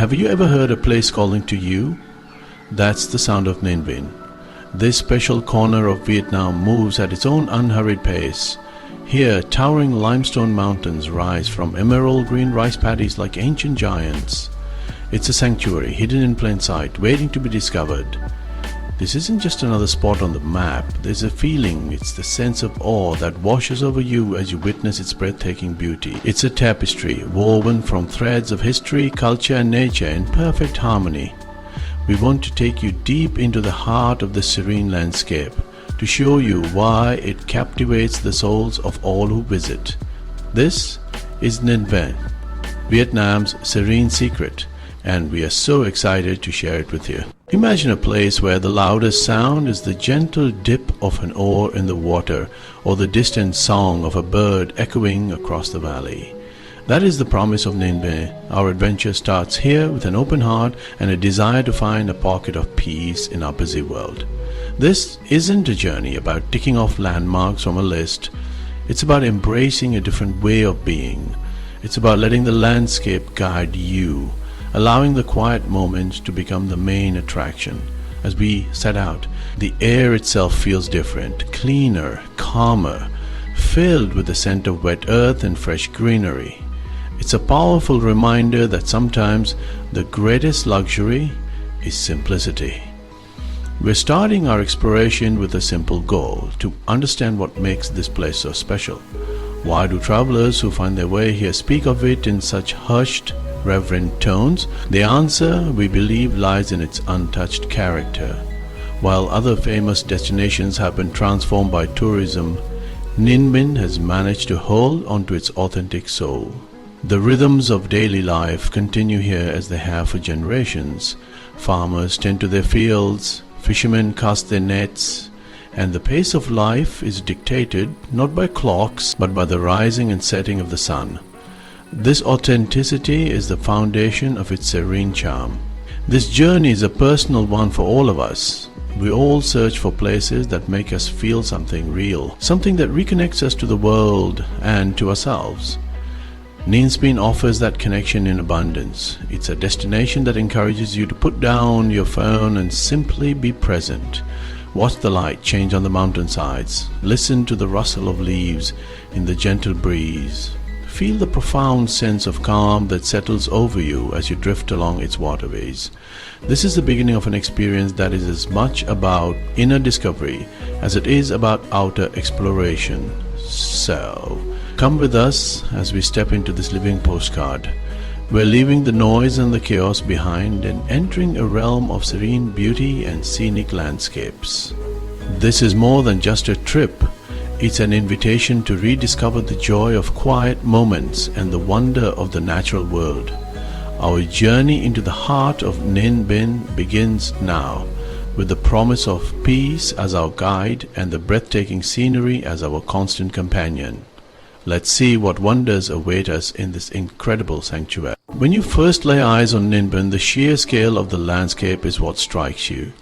Have you ever heard a place calling to you? That's the sound of Ninh Binh. This special corner of Vietnam moves at its own unhurried pace. Here, towering limestone mountains rise from emerald green rice paddies like ancient giants. It's a sanctuary hidden in plain sight, waiting to be discovered. This isn't just another spot on the map. There's a feeling, it's the sense of awe that washes over you as you witness its breathtaking beauty. It's a tapestry woven from threads of history, culture and nature in perfect harmony. We want to take you deep into the heart of the serene landscape to show you why it captivates the souls of all who visit. This is Ninh Binh, Vietnam's serene secret, and we are so excited to share it with you. Imagine a place where the loudest sound is the gentle dip of an oar in the water or the distant song of a bird echoing across the valley. That is the promise of Ninh Binh. Our adventure starts here with an open heart and a desire to find a pocket of peace in our busy world. This isn't a journey about ticking off landmarks from a list. It's about embracing a different way of being. It's about letting the landscape guide you, allowing the quiet moments to become the main attraction. As we set out, the air itself feels different, cleaner, calmer, filled with the scent of wet earth and fresh greenery. It's a powerful reminder that sometimes the greatest luxury is simplicity. We're starting our exploration with a simple goal: to understand what makes this place so special. Why do travelers who find their way here speak of it in such hushed, reverent tones? The answer, we believe, lies in its untouched character. While other famous destinations have been transformed by tourism, Ninh Binh has managed to hold onto its authentic soul. The rhythms of daily life continue here as they have for generations. Farmers tend to their fields, fishermen cast their nets, and the pace of life is dictated not by clocks but by the rising and setting of the sun. This authenticity is the foundation of its serene charm. This journey is a personal one for all of us. We all search for places that make us feel something real, something that reconnects us to the world and to ourselves. Ninh Binh offers that connection in abundance. It's a destination that encourages you to put down your phone and simply be present. Watch the light change on the mountainsides. Listen to the rustle of leaves in the gentle breeze. Feel the profound sense of calm that settles over you as you drift along its waterways. This is the beginning of an experience that is as much about inner discovery as it is about outer exploration. So, come with us as we step into this living postcard. We're leaving the noise and the chaos behind and entering a realm of serene beauty and scenic landscapes. This is more than just a trip. It's an invitation to rediscover the joy of quiet moments and the wonder of the natural world. Our journey into the heart of Ninh Binh begins now, with the promise of peace as our guide and the breathtaking scenery as our constant companion. Let's see what wonders await us in this incredible sanctuary. When you first lay eyes on Ninh Binh, the sheer scale of the landscape is what strikes you.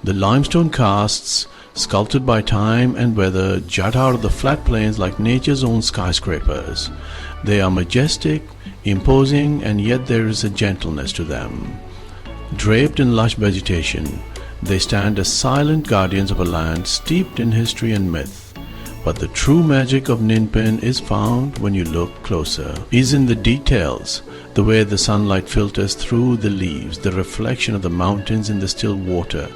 The limestone casts, sculpted by time and weather, jut out of the flat plains like nature's own skyscrapers. They are majestic, imposing, and yet there is a gentleness to them. Draped in lush vegetation, they stand as silent guardians of a land steeped in history and myth. But the true magic of Ninh Binh is found when you look closer, is in the details, the way the sunlight filters through the leaves, the reflection of the mountains in the still water,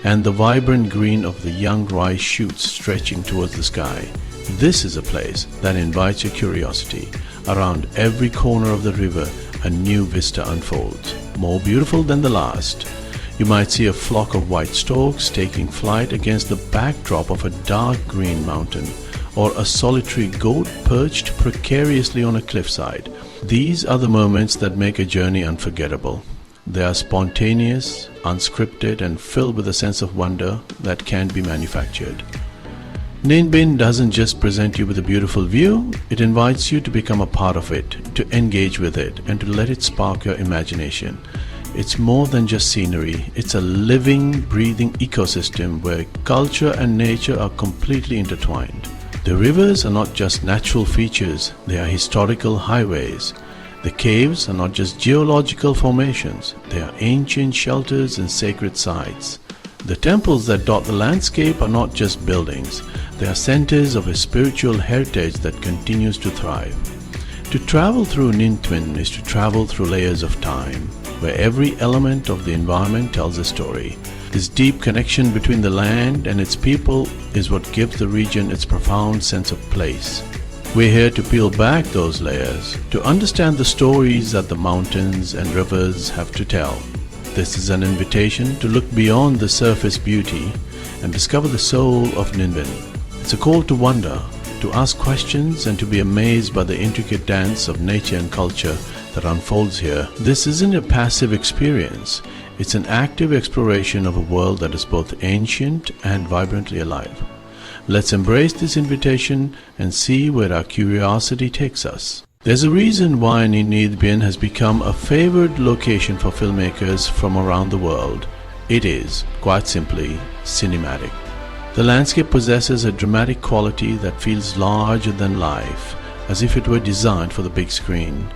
and the vibrant green of the young rice shoots stretching towards the sky. This is a place that invites your curiosity. Around every corner of the river, a new vista unfolds, more beautiful than the last. You might see a flock of white storks taking flight against the backdrop of a dark green mountain, or a solitary goat perched precariously on a cliffside. These are the moments that make a journey unforgettable. They are spontaneous, unscripted, and filled with a sense of wonder that can't be manufactured. Ninh Binh doesn't just present you with a beautiful view, it invites you to become a part of it, to engage with it, and to let it spark your imagination. It's more than just scenery, it's a living, breathing ecosystem where culture and nature are completely intertwined. The rivers are not just natural features, they are historical highways. The caves are not just geological formations, they are ancient shelters and sacred sites. The temples that dot the landscape are not just buildings, they are centers of a spiritual heritage that continues to thrive. To travel through Ninh Binh is to travel through layers of time, where every element of the environment tells a story. This deep connection between the land and its people is what gives the region its profound sense of place. We're here to peel back those layers, to understand the stories that the mountains and rivers have to tell. This is an invitation to look beyond the surface beauty and discover the soul of Ninh Binh. It's a call to wonder, to ask questions and to be amazed by the intricate dance of nature and culture that unfolds here. This isn't a passive experience, it's an active exploration of a world that is both ancient and vibrantly alive. Let's embrace this invitation and see where our curiosity takes us. There's a reason why Ninh Binh has become a favored location for filmmakers from around the world. It is, quite simply, cinematic. The landscape possesses a dramatic quality that feels larger than life, as if it were designed for the big screen.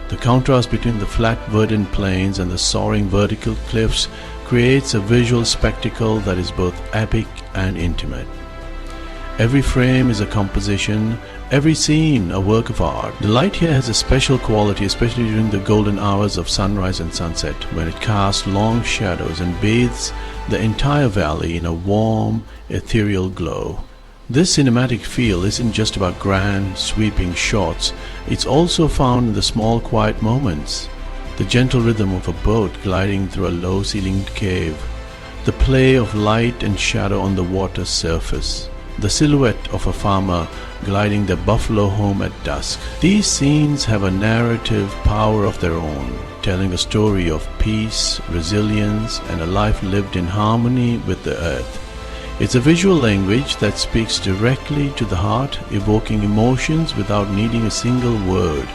The contrast between the flat verdant plains and the soaring vertical cliffs creates a visual spectacle that is both epic and intimate. Every frame is a composition, every scene a work of art. The light here has a special quality, especially during the golden hours of sunrise and sunset, when it casts long shadows and bathes the entire valley in a warm, ethereal glow. This cinematic feel isn't just about grand, sweeping shots, it's also found in the small, quiet moments. The gentle rhythm of a boat gliding through a low-ceilinged cave, the play of light and shadow on the water's surface, the silhouette of a farmer gliding their buffalo home at dusk. These scenes have a narrative power of their own, telling a story of peace, resilience, and a life lived in harmony with the earth. It's a visual language that speaks directly to the heart, evoking emotions without needing a single word.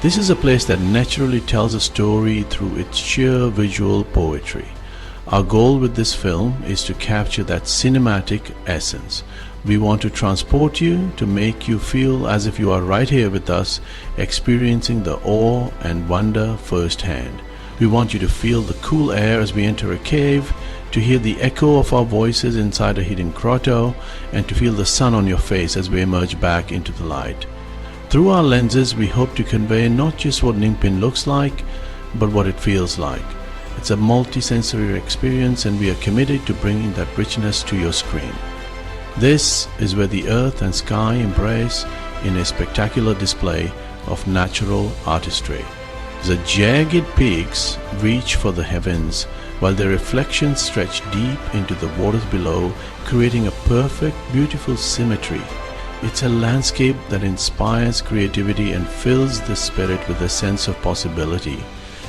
This is a place that naturally tells a story through its sheer visual poetry. Our goal with this film is to capture that cinematic essence. We want to transport you, to make you feel as if you are right here with us, experiencing the awe and wonder firsthand. We want you to feel the cool air as we enter a cave, to hear the echo of our voices inside a hidden grotto, and to feel the sun on your face as we emerge back into the light. Through our lenses, we hope to convey not just what Ninh Binh looks like, but what it feels like. It's a multi-sensory experience, and we are committed to bringing that richness to your screen. This is where the earth and sky embrace in a spectacular display of natural artistry. The jagged peaks reach for the heavens, while their reflections stretch deep into the waters below, creating a perfect, beautiful symmetry. It's a landscape that inspires creativity and fills the spirit with a sense of possibility.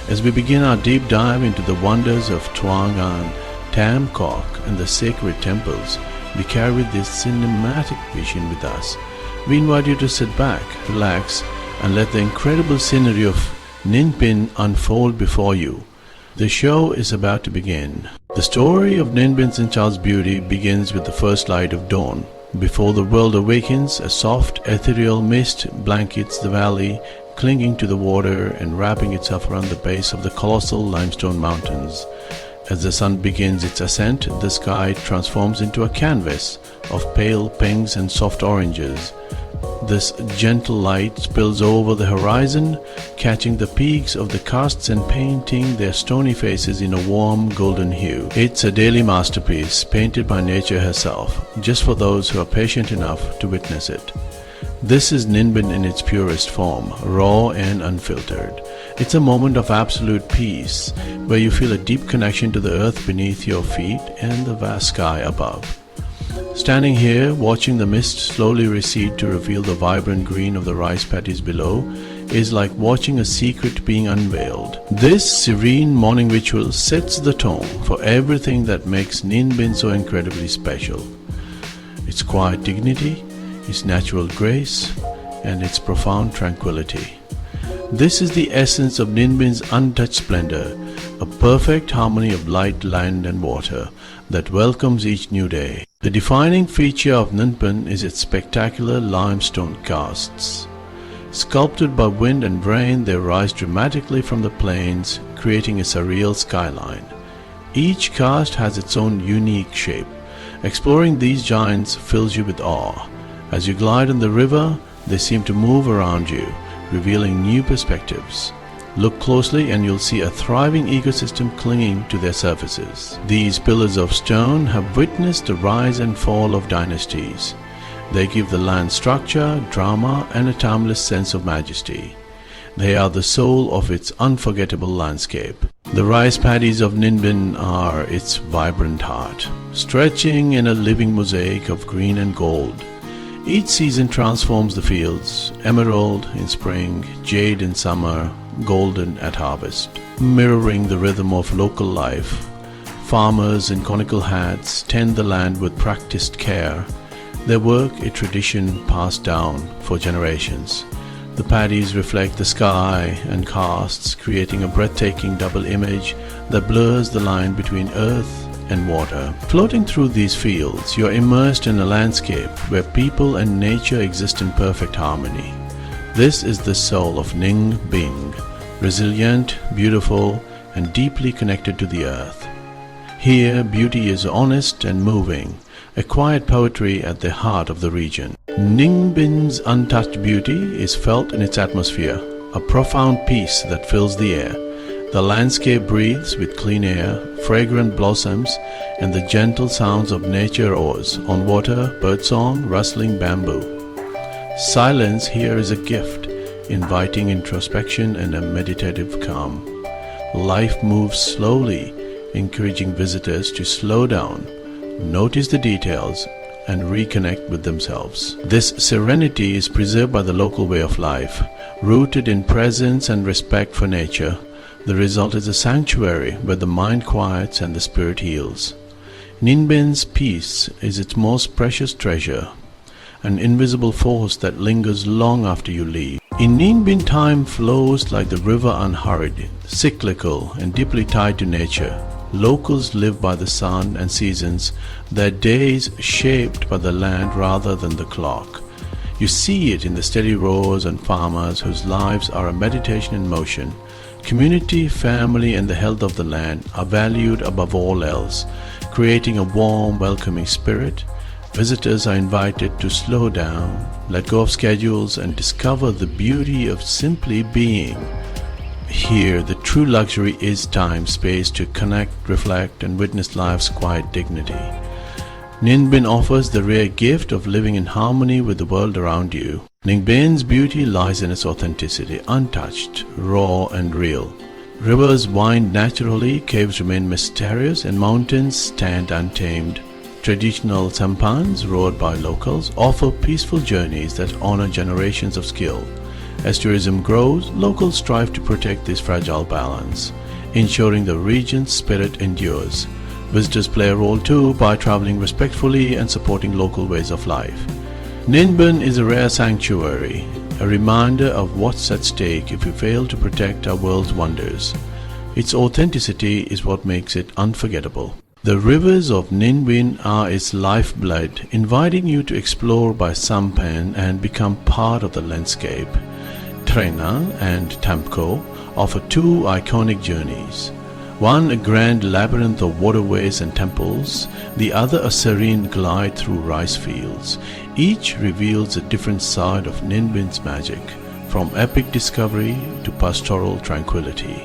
As we begin our deep dive into the wonders of Tuang An, Tam Kok, and the sacred temples, we carry this cinematic vision with us. We invite you to sit back, relax, and let the incredible scenery of Ninh Binh unfold before you. The show is about to begin. The story of Ninh Binh's enchanted beauty begins with the first light of dawn. Before the world awakens, a soft, ethereal mist blankets the valley, clinging to the water and wrapping itself around the base of the colossal limestone mountains. As the sun begins its ascent, the sky transforms into a canvas of pale pinks and soft oranges. This gentle light spills over the horizon, catching the peaks of the karsts and painting their stony faces in a warm golden hue. It's a daily masterpiece, painted by nature herself, just for those who are patient enough to witness it. This is Ninh Binh in its purest form, raw and unfiltered. It's a moment of absolute peace, where you feel a deep connection to the earth beneath your feet and the vast sky above. Standing here, watching the mist slowly recede to reveal the vibrant green of the rice paddies below, is like watching a secret being unveiled. This serene morning ritual sets the tone for everything that makes Ninh Binh so incredibly special. Its quiet dignity, its natural grace, and its profound tranquility. This is the essence of Ninh Binh's untouched splendor, a perfect harmony of light, land, and water that welcomes each new day. The defining feature of Ninh Binh is its spectacular limestone casts. Sculpted by wind and rain, they rise dramatically from the plains, creating a surreal skyline. Each cast has its own unique shape. Exploring these giants fills you with awe. As you glide on the river, they seem to move around you, revealing new perspectives. Look closely and you'll see a thriving ecosystem clinging to their surfaces. These pillars of stone have witnessed the rise and fall of dynasties. They give the land structure, drama, and a timeless sense of majesty. They are the soul of its unforgettable landscape. The rice paddies of Ninh are its vibrant heart, stretching in a living mosaic of green and gold. Each season transforms the fields, emerald in spring, jade in summer, golden at harvest, mirroring the rhythm of local life. Farmers in conical hats tend the land with practiced care, their work a tradition passed down for generations. The paddies reflect the sky and casts, creating a breathtaking double image that blurs the line between earth and water. Floating through these fields, you are immersed in a landscape where people and nature exist in perfect harmony. This is the soul of Ninh Binh, resilient, beautiful, and deeply connected to the earth. Here, beauty is honest and moving, a quiet poetry at the heart of the region. Ninh Binh untouched beauty is felt in its atmosphere, a profound peace that fills the air. The landscape breathes with clean air, fragrant blossoms, and the gentle sounds of nature oars on water, birdsong, rustling bamboo. Silence here is a gift, inviting introspection and a meditative calm. Life moves slowly, encouraging visitors to slow down, notice the details, and reconnect with themselves. This serenity is preserved by the local way of life, rooted in presence and respect for nature. The result is a sanctuary where the mind quiets and the spirit heals. Ninh Binh peace is its most precious treasure, an invisible force that lingers long after you leave. In Ninh Binh, time flows like the river unhurried, cyclical and deeply tied to nature. Locals live by the sun and seasons, their days shaped by the land rather than the clock. You see it in the steady rows and farmers whose lives are a meditation in motion. Community, family, and the health of the land are valued above all else, creating a warm, welcoming spirit. Visitors are invited to slow down, let go of schedules, and discover the beauty of simply being. Here, the true luxury is time, space to connect, reflect, and witness life's quiet dignity. Ninh Binh offers the rare gift of living in harmony with the world around you. Ninh Binh's beauty lies in its authenticity, untouched, raw, and real. Rivers wind naturally, caves remain mysterious, and mountains stand untamed. Traditional sampans, rowed by locals, offer peaceful journeys that honor generations of skill. As tourism grows, locals strive to protect this fragile balance, ensuring the region's spirit endures. Visitors play a role too by traveling respectfully and supporting local ways of life. Ninh Binh is a rare sanctuary, a reminder of what's at stake if we fail to protect our world's wonders. Its authenticity is what makes it unforgettable. The rivers of Ninh Binh are its lifeblood, inviting you to explore by sampan and become part of the landscape. Tranquil and Tamco offer two iconic journeys. One a grand labyrinth of waterways and temples, the other a serene glide through rice fields. Each reveals a different side of Ninh Binh's magic, from epic discovery to pastoral tranquility.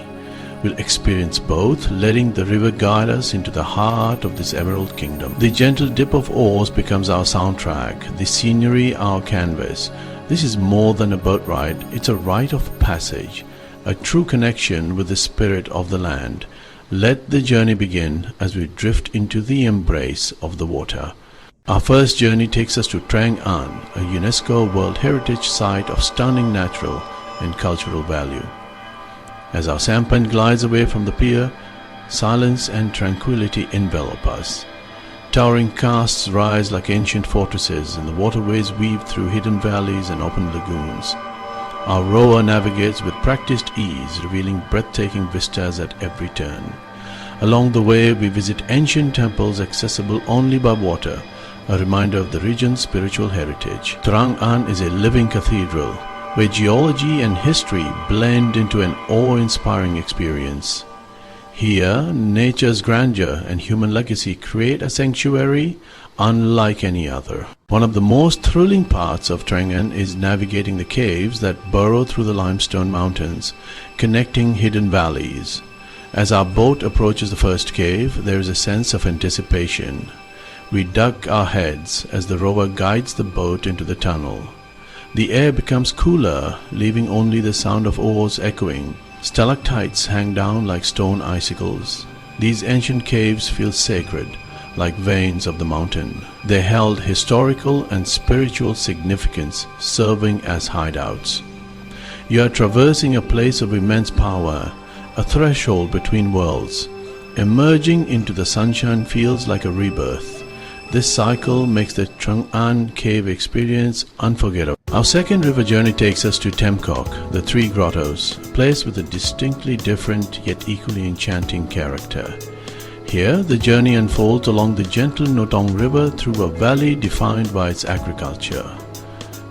We'll experience both, letting the river guide us into the heart of this emerald kingdom. The gentle dip of oars becomes our soundtrack, the scenery our canvas. This is more than a boat ride, it's a rite of passage, a true connection with the spirit of the land. Let the journey begin as we drift into the embrace of the water. Our first journey takes us to Trang An, a UNESCO World Heritage Site of stunning natural and cultural value. As our sampan glides away from the pier, silence and tranquility envelop us. Towering casts rise like ancient fortresses, and the waterways weave through hidden valleys and open lagoons. Our rower navigates with practiced ease, revealing breathtaking vistas at every turn. Along the way, we visit ancient temples accessible only by water, a reminder of the region's spiritual heritage. Trang An is a living cathedral, where geology and history blend into an awe-inspiring experience. Here, nature's grandeur and human legacy create a sanctuary unlike any other. One of the most thrilling parts of Tranquil is navigating the caves that burrow through the limestone mountains, connecting hidden valleys. As our boat approaches the first cave, there is a sense of anticipation. We duck our heads as the rower guides the boat into the tunnel. The air becomes cooler, leaving only the sound of oars echoing. Stalactites hang down like stone icicles. These ancient caves feel sacred, like veins of the mountain. They held historical and spiritual significance, serving as hideouts. You are traversing a place of immense power, a threshold between worlds. Emerging into the sunshine feels like a rebirth. This cycle makes the Tranquil cave experience unforgettable. Our second river journey takes us to Temcock, the Three Grottos, a place with a distinctly different yet equally enchanting character. Here, the journey unfolds along the gentle Notong River through a valley defined by its agriculture.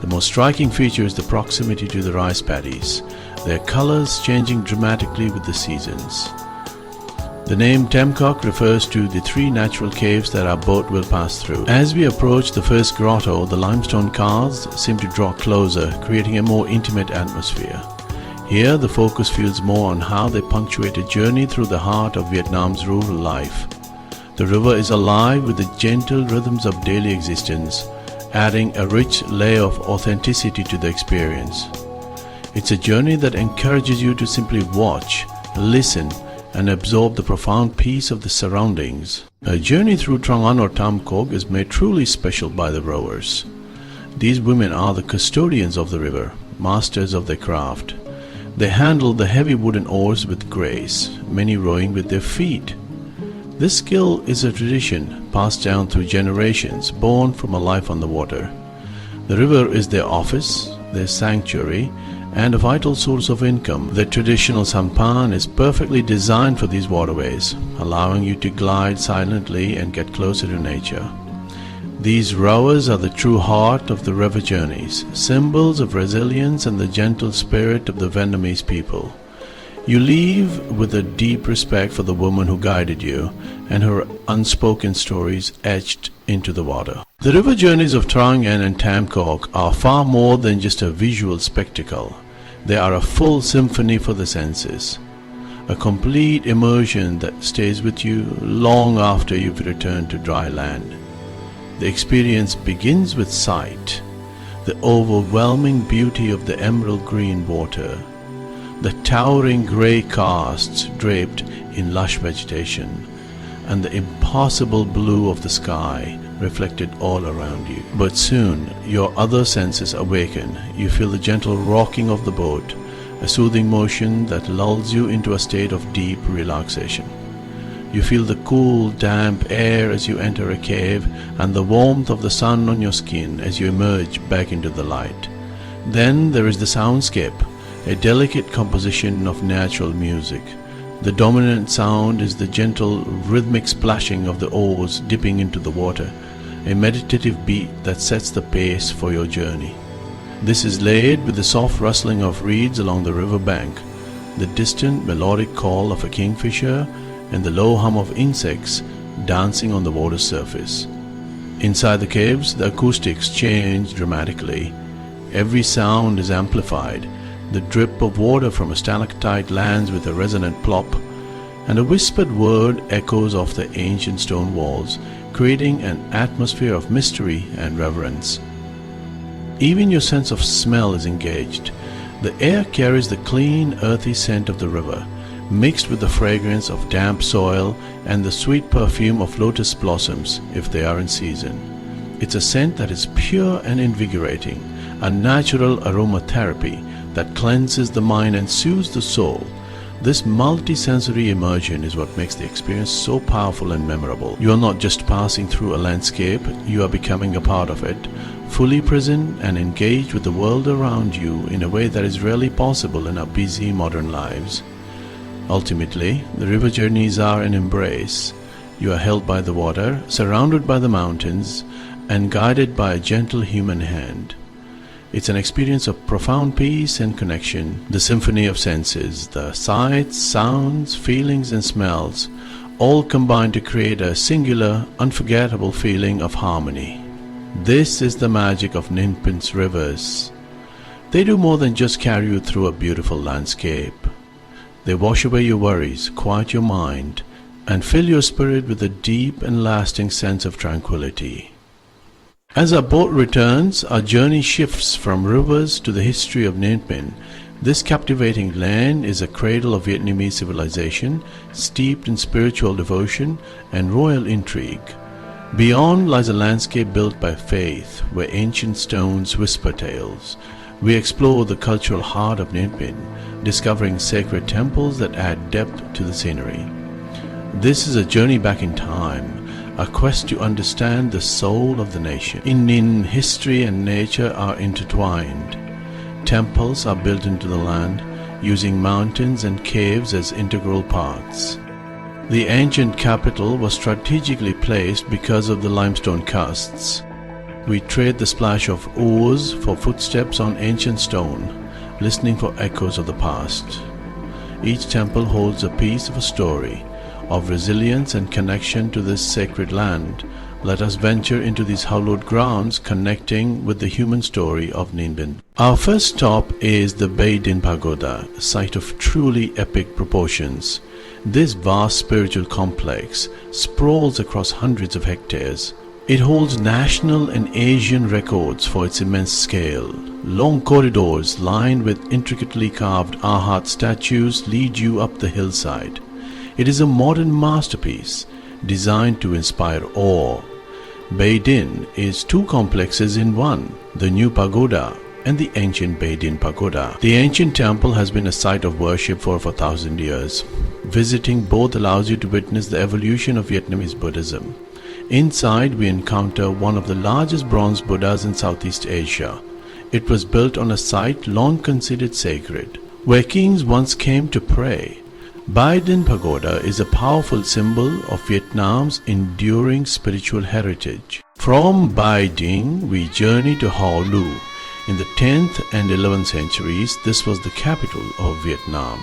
The most striking feature is the proximity to the rice paddies, their colors changing dramatically with the seasons. The name Temcock refers to the three natural caves that our boat will pass through. As we approach the first grotto, the limestone cars seem to draw closer, creating a more intimate atmosphere. Here, the focus feels more on how they punctuate a journey through the heart of Vietnam's rural life. The river is alive with the gentle rhythms of daily existence, adding a rich layer of authenticity to the experience. It's a journey that encourages you to simply watch, listen, and absorb the profound peace of the surroundings. A journey through Tranquil or Temcock is made truly special by the rowers. These women are the custodians of the river, masters of their craft. They handle the heavy wooden oars with grace, many rowing with their feet. This skill is a tradition passed down through generations, born from a life on the water. The river is their office, their sanctuary, and a vital source of income. The traditional sampan is perfectly designed for these waterways, allowing you to glide silently and get closer to nature. These rowers are the true heart of the river journeys, symbols of resilience and the gentle spirit of the Vietnamese people. You leave with a deep respect for the woman who guided you and her unspoken stories etched into the water. The river journeys of Tranquil and Temcock are far more than just a visual spectacle. They are a full symphony for the senses, a complete immersion that stays with you long after you've returned to dry land. The experience begins with sight, the overwhelming beauty of the emerald green water, the towering grey casts draped in lush vegetation, and the impossible blue of the sky reflected all around you. But soon your other senses awaken. You feel the gentle rocking of the boat, a soothing motion that lulls you into a state of deep relaxation. You feel the cool, damp air as you enter a cave and the warmth of the sun on your skin as you emerge back into the light. Then there is the soundscape, a delicate composition of natural music. The dominant sound is the gentle, rhythmic splashing of the oars dipping into the water, a meditative beat that sets the pace for your journey. This is laid with the soft rustling of reeds along the river bank, the distant melodic call of a kingfisher, and the low hum of insects dancing on the water's surface. Inside the caves, the acoustics change dramatically. Every sound is amplified. The drip of water from a stalactite lands with a resonant plop, and a whispered word echoes off the ancient stone walls, creating an atmosphere of mystery and reverence. Even your sense of smell is engaged. The air carries the clean, earthy scent of the river, mixed with the fragrance of damp soil and the sweet perfume of lotus blossoms if they are in season. It's a scent that is pure and invigorating, a natural aromatherapy that cleanses the mind and soothes the soul. This multi-sensory immersion is what makes the experience so powerful and memorable. You are not just passing through a landscape, you are becoming a part of it, fully present and engaged with the world around you in a way that is rarely possible in our busy modern lives. Ultimately, the river journeys are an embrace. You are held by the water, surrounded by the mountains, and guided by a gentle human hand. It's an experience of profound peace and connection, the symphony of senses, the sights, sounds, feelings and smells, all combine to create a singular, unforgettable feeling of harmony. This is the magic of Ninh Binh rivers. They do more than just carry you through a beautiful landscape. They wash away your worries, quiet your mind, and fill your spirit with a deep and lasting sense of tranquility. As our boat returns, our journey shifts from rivers to the history of Ninh Binh. This captivating land is a cradle of Vietnamese civilization, steeped in spiritual devotion and royal intrigue. Beyond lies a landscape built by faith, where ancient stones whisper tales. We explore the cultural heart of Ninh Binh, discovering sacred temples that add depth to the scenery. This is a journey back in time, a quest to understand the soul of the nation. In Ninh, history and nature are intertwined. Temples are built into the land, using mountains and caves as integral parts. The ancient capital was strategically placed because of the limestone casts. We trade the splash of oars for footsteps on ancient stone, listening for echoes of the past. Each temple holds a piece of a story, of resilience and connection to this sacred land. Let us venture into these hallowed grounds, connecting with the human story of Ninh Binh. Our first stop is the Bay Din Pagoda, a site of truly epic proportions. This vast spiritual complex sprawls across hundreds of hectares. It holds national and Asian records for its immense scale. Long corridors lined with intricately carved Arhat statues lead you up the hillside. It is a modern masterpiece designed to inspire awe. Bay Din is two complexes in one, the new pagoda and the ancient Bay Din Pagoda. The ancient temple has been a site of worship for over 1,000 years. Visiting both allows you to witness the evolution of Vietnamese Buddhism. Inside, we encounter one of the largest bronze Buddhas in Southeast Asia. It was built on a site long considered sacred, where kings once came to pray. Bay Din Pagoda is a powerful symbol of Vietnam's enduring spiritual heritage. From Bay Din, we journey to Ho Lu. In the 10th and 11th centuries, this was the capital of Vietnam.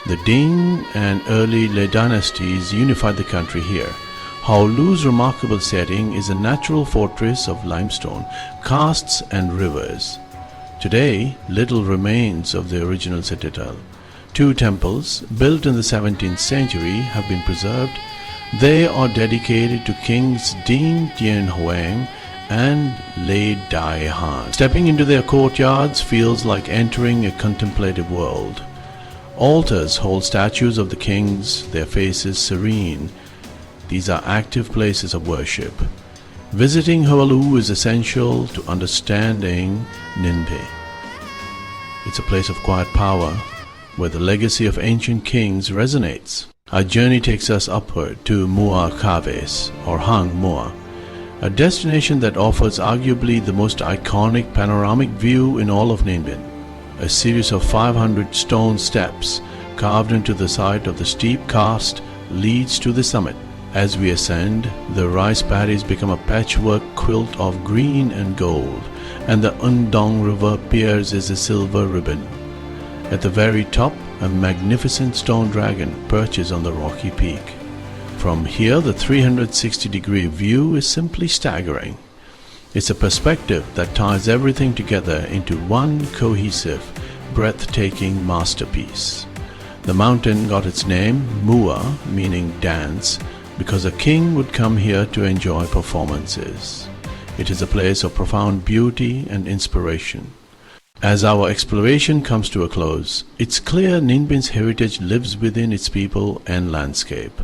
The Ding and early Le dynasties unified the country here. Ho Lu's remarkable setting is a natural fortress of limestone, karsts and rivers. Today, little remains of the original citadel. Two temples, built in the 17th century, have been preserved. They are dedicated to Kings Ding Dien Huang and Le Dai Han. Stepping into their courtyards feels like entering a contemplative world. Altars hold statues of the kings, their faces serene. These are active places of worship. Visiting Ho Lu is essential to understanding Ninh Binh. It's a place of quiet power, where the legacy of ancient kings resonates. Our journey takes us upward to Mua Caves, or Hang Mua, a destination that offers arguably the most iconic panoramic view in all of Ninh Binh. A series of 500 stone steps carved into the side of the steep karst leads to the summit. As we ascend, the rice paddies become a patchwork quilt of green and gold, and the Undong River pierces a silver ribbon. At the very top, a magnificent stone dragon perches on the rocky peak. From here, the 360-degree view is simply staggering. It's a perspective that ties everything together into one cohesive, breathtaking masterpiece. The mountain got its name, Mua, meaning dance, because a king would come here to enjoy performances. It is a place of profound beauty and inspiration. As our exploration comes to a close, it's clear Ninh Binh heritage lives within its people and landscape.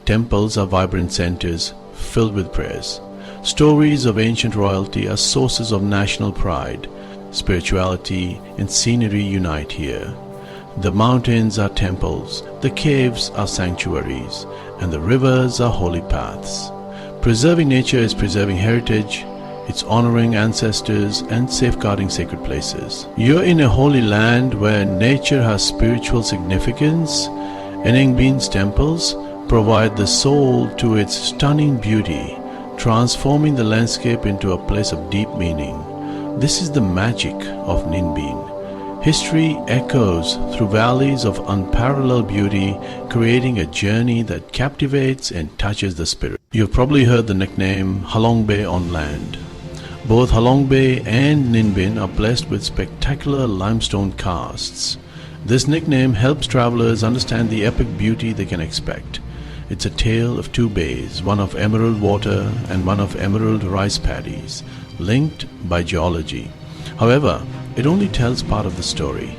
Temples are vibrant centers filled with prayers. Stories of ancient royalty are sources of national pride. Spirituality and scenery unite here. The mountains are temples, the caves are sanctuaries, and the rivers are holy paths. Preserving nature is preserving heritage. It's honoring ancestors and safeguarding sacred places. You're in a holy land where nature has spiritual significance, and Ninh Binh temples provide the soul to its stunning beauty, transforming the landscape into a place of deep meaning. This is the magic of Ninh Binh. History echoes through valleys of unparalleled beauty, creating a journey that captivates and touches the spirit. You've probably heard the nickname Halong Bay on land. Both Halong Bay and Ninh Binh are blessed with spectacular limestone karsts. This nickname helps travelers understand the epic beauty they can expect. It's a tale of two bays, one of emerald water and one of emerald rice paddies, linked by geology. However, it only tells part of the story.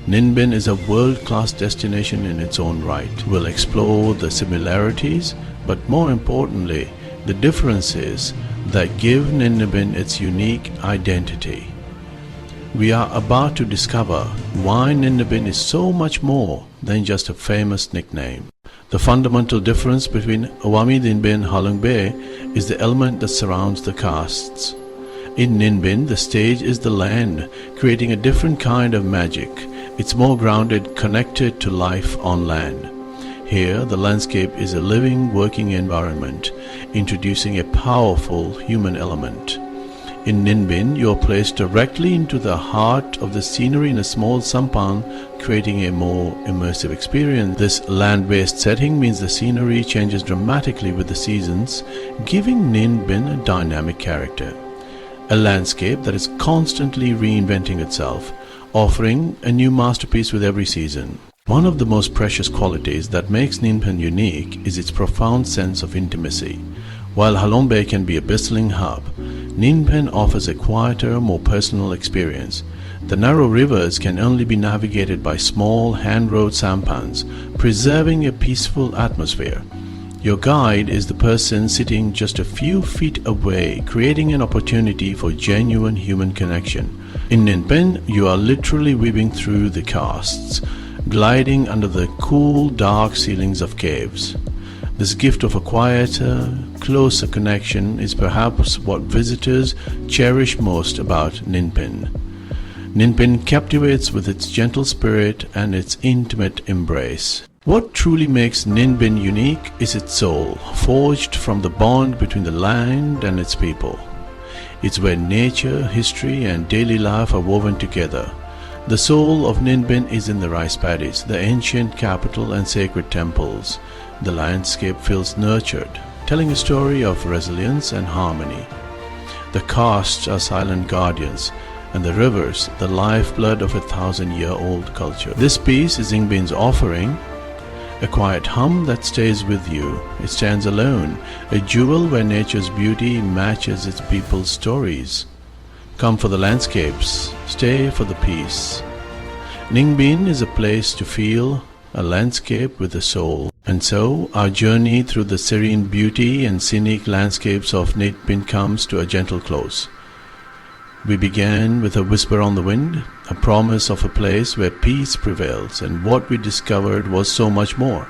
Ninh Binh is a world-class destination in its own right. We'll explore the similarities, but more importantly, the differences that give Ninh Binh its unique identity. We are about to discover why Ninh Binh is so much more than just a famous nickname. The fundamental difference between Awami Ninh and Halong Bay is the element that surrounds the karsts. In Ninh Binh, the stage is the land, creating a different kind of magic. It's more grounded, connected to life on land. Here, the landscape is a living, working environment, introducing a powerful human element. In Ninh Binh, you are placed directly into the heart of the scenery in a small sampan, creating a more immersive experience. This land-based setting means the scenery changes dramatically with the seasons, giving Ninh Binh a dynamic character. A landscape that is constantly reinventing itself, offering a new masterpiece with every season. One of the most precious qualities that makes Ninh Binh unique is its profound sense of intimacy. While Halong Bay can be a bustling hub, Ninh Binh offers a quieter, more personal experience. The narrow rivers can only be navigated by small, hand-rowed sampans, preserving a peaceful atmosphere. Your guide is the person sitting just a few feet away, creating an opportunity for genuine human connection. In Ninh Binh, you are literally weaving through the karsts, gliding under the cool, dark ceilings of caves. This gift of a quieter, closer connection is perhaps what visitors cherish most about Ninh Binh. Ninh Binh captivates with its gentle spirit and its intimate embrace. What truly makes Ninh Binh unique is its soul, forged from the bond between the land and its people. It's where nature, history, and daily life are woven together. The soul of Ninh Binh is in the rice paddies, the ancient capital and sacred temples. The landscape feels nurtured, telling a story of resilience and harmony. The karsts are silent guardians, and the rivers, the lifeblood of a 1,000-year-old culture. This piece is Ninh Binh's offering, a quiet hum that stays with you. It stands alone, a jewel where nature's beauty matches its people's stories. Come for the landscapes, stay for the peace. Ninh Binh is a place to feel, a landscape with a soul. And so, our journey through the serene beauty and scenic landscapes of Ninh Binh comes to a gentle close. We began with a whisper on the wind, a promise of a place where peace prevails, and what we discovered was so much more.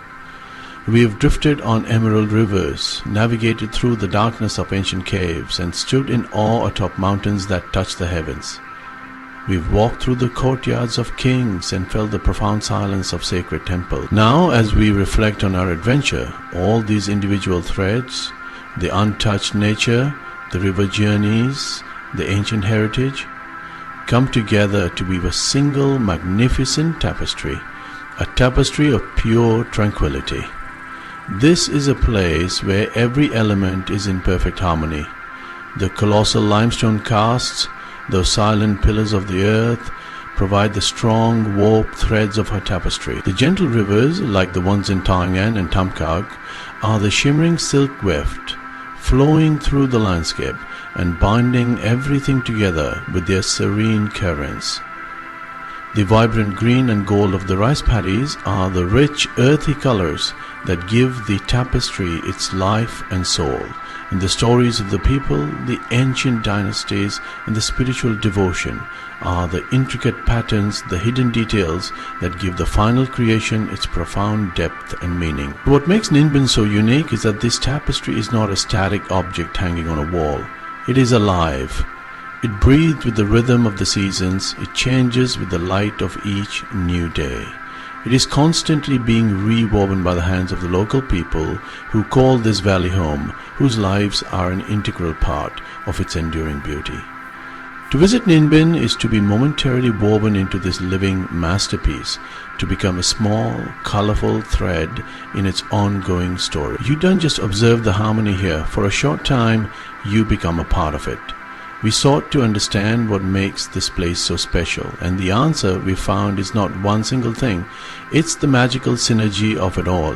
We have drifted on emerald rivers, navigated through the darkness of ancient caves, and stood in awe atop mountains that touch the heavens. We've walked through the courtyards of kings and felt the profound silence of sacred temples. Now, as we reflect on our adventure, all these individual threads, the untouched nature, the river journeys, the ancient heritage, come together to weave a single magnificent tapestry, a tapestry of pure tranquility. This is a place where every element is in perfect harmony. The colossal limestone karsts, those silent pillars of the earth, provide the strong, warped threads of her tapestry. The gentle rivers, like the ones in Tang An and Tam Kak, are the shimmering silk weft, flowing through the landscape and binding everything together with their serene currents. The vibrant green and gold of the rice paddies are the rich, earthy colors that give the tapestry its life and soul. In the stories of the people, the ancient dynasties, and the spiritual devotion are the intricate patterns, the hidden details that give the final creation its profound depth and meaning. What makes Ninh Binh so unique is that this tapestry is not a static object hanging on a wall. It is alive. It breathes with the rhythm of the seasons. It changes with the light of each new day. It is constantly being rewoven by the hands of the local people who call this valley home, whose lives are an integral part of its enduring beauty. To visit Ninh Binh is to be momentarily woven into this living masterpiece, to become a small, colorful thread in its ongoing story. You don't just observe the harmony here. For a short time, you become a part of it. We sought to understand what makes this place so special, and the answer we found is not one single thing. It's the magical synergy of it all.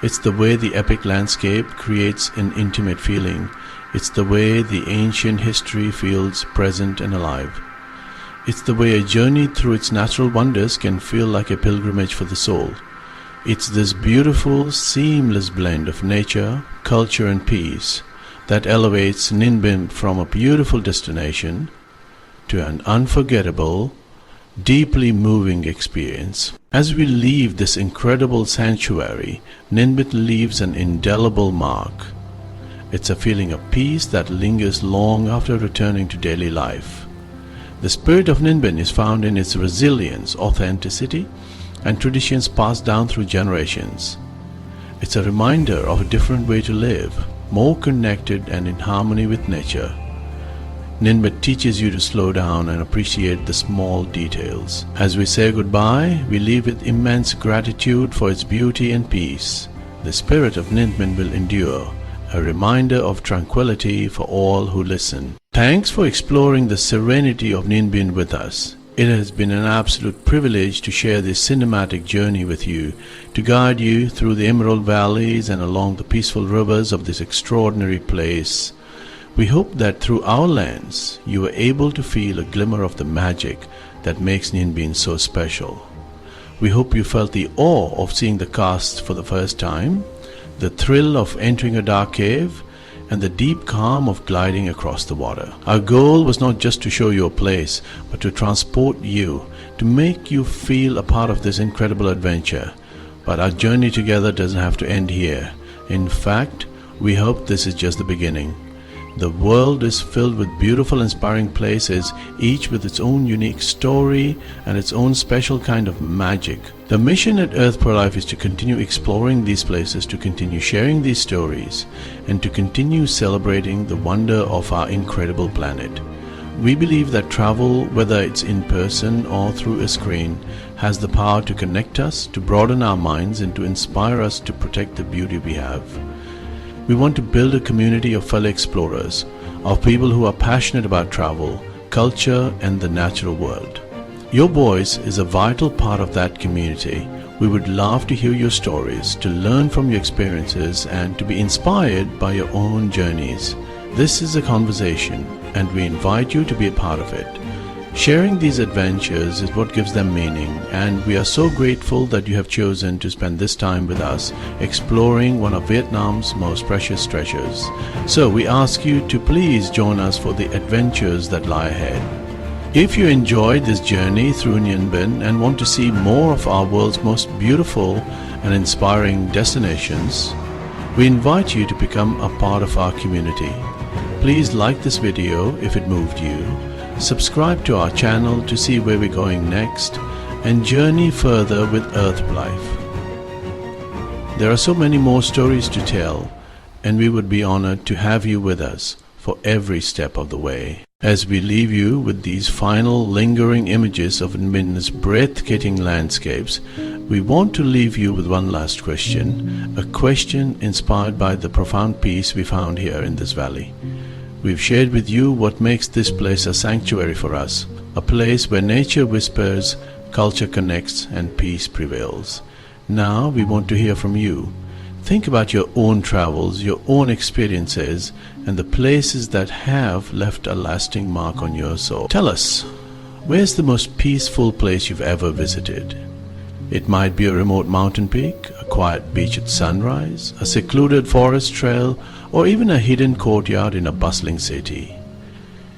It's the way the epic landscape creates an intimate feeling. It's the way the ancient history feels present and alive. It's the way a journey through its natural wonders can feel like a pilgrimage for the soul. It's this beautiful, seamless blend of nature, culture and peace that elevates Ninh Binh from a beautiful destination to an unforgettable, deeply moving experience. As we leave this incredible sanctuary, Ninh Binh leaves an indelible mark. It's a feeling of peace that lingers long after returning to daily life. The spirit of Ninh Binh is found in its resilience, authenticity, and traditions passed down through generations. It's a reminder of a different way to live, more connected and in harmony with nature. Ninh Binh teaches you to slow down and appreciate the small details. As we say goodbye, we leave with immense gratitude for its beauty and peace. The spirit of Ninh Binh will endure, a reminder of tranquility for all who listen. Thanks for exploring the serenity of Ninh Binh with us. It has been an absolute privilege to share this cinematic journey with you, to guide you through the emerald valleys and along the peaceful rivers of this extraordinary place. We hope that through our lens, you were able to feel a glimmer of the magic that makes Ninh Binh so special. We hope you felt the awe of seeing the karst for the first time, the thrill of entering a dark cave, and the deep calm of gliding across the water. Our goal was not just to show you a place, but to transport you, to make you feel a part of this incredible adventure. But our journey together doesn't have to end here. In fact, we hope this is just the beginning. The world is filled with beautiful, inspiring places, each with its own unique story and its own special kind of magic. The mission at EarthProLife is to continue exploring these places, to continue sharing these stories, and to continue celebrating the wonder of our incredible planet. We believe that travel, whether it's in person or through a screen, has the power to connect us, to broaden our minds, and to inspire us to protect the beauty we have. We want to build a community of fellow explorers, of people who are passionate about travel, culture, and the natural world. Your voice is a vital part of that community. We would love to hear your stories, to learn from your experiences, and to be inspired by your own journeys. This is a conversation, and we invite you to be a part of it. Sharing these adventures is what gives them meaning, and we are so grateful that you have chosen to spend this time with us, exploring one of Vietnam's most precious treasures. So we ask you to please join us for the adventures that lie ahead. If you enjoyed this journey through Ninh Binh and want to see more of our world's most beautiful and inspiring destinations, we invite you to become a part of our community. Please like this video if it moved you, subscribe to our channel to see where we're going next, and journey further with EarthProLife. There are so many more stories to tell, and we would be honored to have you with us for every step of the way. As we leave you with these final lingering images of Ninh Binh breathtaking landscapes, we want to leave you with one last question, a question inspired by the profound peace we found here in this valley. We've shared with you what makes this place a sanctuary for us, a place where nature whispers, culture connects, and peace prevails. Now we want to hear from you. Think about your own travels, your own experiences, and the places that have left a lasting mark on your soul. Tell us, where's the most peaceful place you've ever visited? It might be a remote mountain peak, a quiet beach at sunrise, a secluded forest trail, or even a hidden courtyard in a bustling city.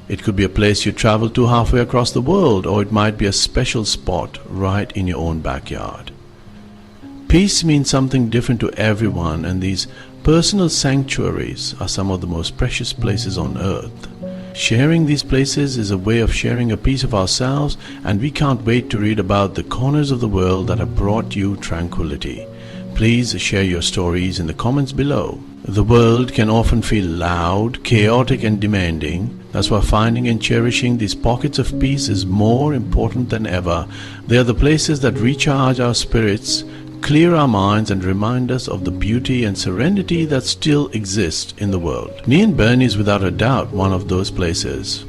It could be a place you traveled to halfway across the world, or it might be a special spot right in your own backyard. Peace means something different to everyone, and these personal sanctuaries are some of the most precious places on earth. Sharing these places is a way of sharing a piece of ourselves, and we can't wait to read about the corners of the world that have brought you tranquility. Please share your stories in the comments below. The world can often feel loud, chaotic, and demanding, That's why finding and cherishing these pockets of peace is more important than ever. They are the places that recharge our spirits, clear our minds, and remind us of the beauty and serenity that still exist in the world. Ninh Binh is without a doubt one of those places.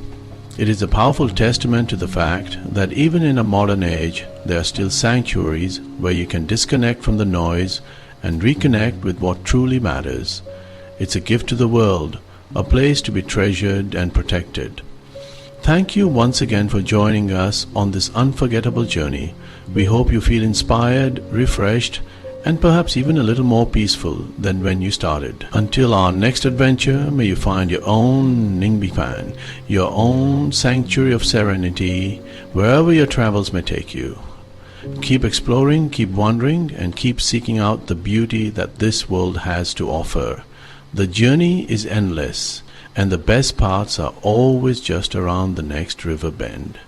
It is a powerful testament to the fact that even in a modern age, there are still sanctuaries where you can disconnect from the noise and reconnect with what truly matters. It's a gift to the world, a place to be treasured and protected. Thank you once again for joining us on this unforgettable journey. We hope you feel inspired, refreshed, and perhaps even a little more peaceful than when you started. Until our next adventure, may you find your own Ninh Binh Fan, your own sanctuary of serenity, wherever your travels may take you. Keep exploring, keep wondering, and keep seeking out the beauty that this world has to offer. The journey is endless, and the best parts are always just around the next river bend.